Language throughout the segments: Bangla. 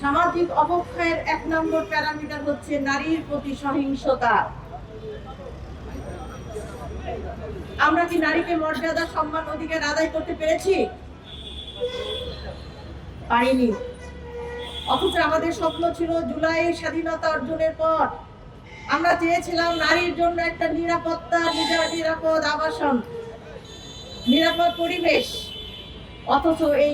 সামাজিক অবক্ষয়ের 1 নম্বর প্যারামিটার হচ্ছে নারীর প্রতি সহিংসতা। আমরা কি নারীকে মর্যাদা, সম্মান, অধিকার আদায় করতে পেরেছি? পারিনি। অথচ আমাদের স্বপ্ন ছিল জুলাই স্বাধীনতা অর্জনের পর আমরা চেয়েছিলাম নারীর জন্য একটা নিরাপত্তা, নিরাপদ আবাসন, নিরাপদ পরিবেশ। অথচ এই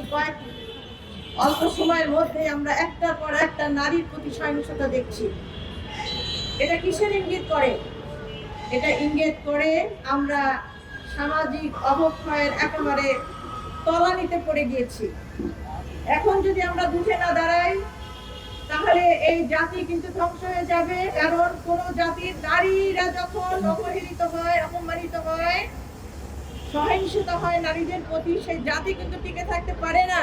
অল্প সময়ের মধ্যে আমরা একটার পর একটা নারীর প্রতি সহিংসতা দেখছি। এটা কিসের ইঙ্গিত করে? এটা ইঙ্গিত করে আমরা সামাজিক অবক্ষয়ের একেবারে তলানিতে পড়ে গিয়েছি। এখন যদি আমরা উঠে না দাঁড়াই তাহলে এই জাতি কিন্তু ধ্বংস হয়ে যাবে। কারণ কোন জাতির নারীরা যখন অবহেলিত হয়, অপমানিত হয়, সহিংসতা হয় নারীদের প্রতি, সেই জাতি কিন্তু টিকে থাকতে পারে না।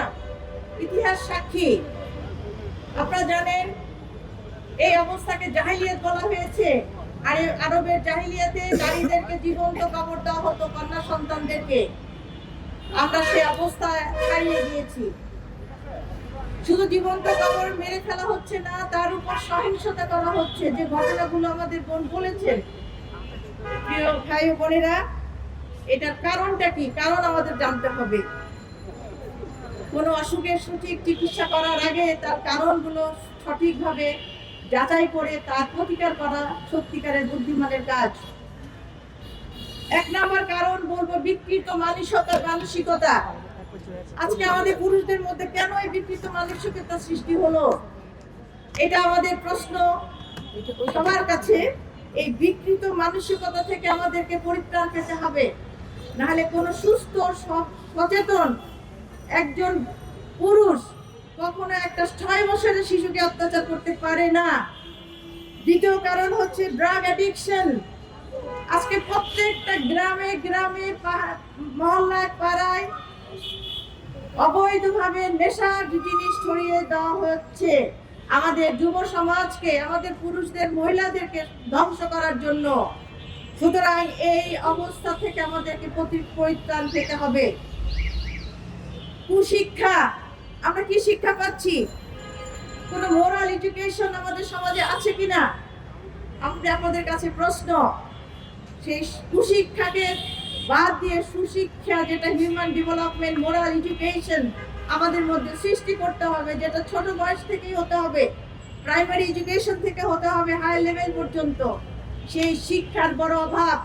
ইতিহাস সাক্ষী। আপনারা জানেন এই অবস্থাকে জাহিলিয়াত বলা হয়েছে। আর আরবের জাহিলিয়াতে নারীদেরকে জীবন্ত কবর দেওয়া হতো, কন্যা সন্তানদেরকে। আমরা সেই অবস্থায় হারিয়ে গিয়েছি। শুধু জীবন্ত কবর মেরে ফেলা হচ্ছে না, তার উপর সহিংসতা করা হচ্ছে। যে ঘটনাগুলো আমাদের বোন বলেছেন, প্রিয় ভাই ও বোনেরা, এটার কারণটা কি? কারণ আমাদের জানতে হবে। কোনো অসুখের সঠিক চিকিৎসা করার আগে তার কারণগুলো সঠিকভাবে যাচাই করে তার প্রতিকার করা সত্যিকারের বুদ্ধিমানের কাজ। 1 নম্বর কারণ বলবো বিকৃত মানসিকতা। আজকে আমাদের পুরুষদের মধ্যে কেন এই বিকৃত মানসিকতা সৃষ্টি হলো? এটা আমাদের প্রশ্ন সবার কাছে। এই বিকৃত মানসিকতা থেকে আমাদেরকে পরিত্রাণ পেতে হবে। নাহলে কোনো সুস্থ সচেতন একজন পুরুষ কখনো একটা 6 বছরের শিশুকে অত্যাচার করতে পারে না। দ্বিতীয় কারণ হচ্ছে ড্রাগ অ্যাডিকশন। আজকে প্রত্যেকটা গ্রামে গ্রামে, মহল্লায়, পাড়ায় অবৈধভাবে নেশার জিনিস ছড়িয়ে দেওয়া হচ্ছে আমাদের যুব সমাজকে, আমাদের পুরুষদের, মহিলাদেরকে ধ্বংস করার জন্য। সুতরাং এই অবস্থা থেকে আমাদেরকে পরিত্রাণ পেতে হবে। কুশিক্ষা। আমরা কি শিক্ষা পাচ্ছি? কোনো মোরাল এডুকেশন আমাদের সমাজে আছে কিনা? আপনাদের কাছে প্রশ্ন। সেই কুশিক্ষাকে বাদ দিয়ে সুশিক্ষা, যেটা হিউম্যান ডেভেলপমেন্ট, মোরাল এডুকেশন আমাদের মধ্যে সৃষ্টি করতে হবে, যেটা ছোট বয়স থেকেই হতে হবে, প্রাইমারি এডুকেশন থেকে হতে হবে হাই লেভেল পর্যন্ত। সেই শিক্ষার বড় অভাব।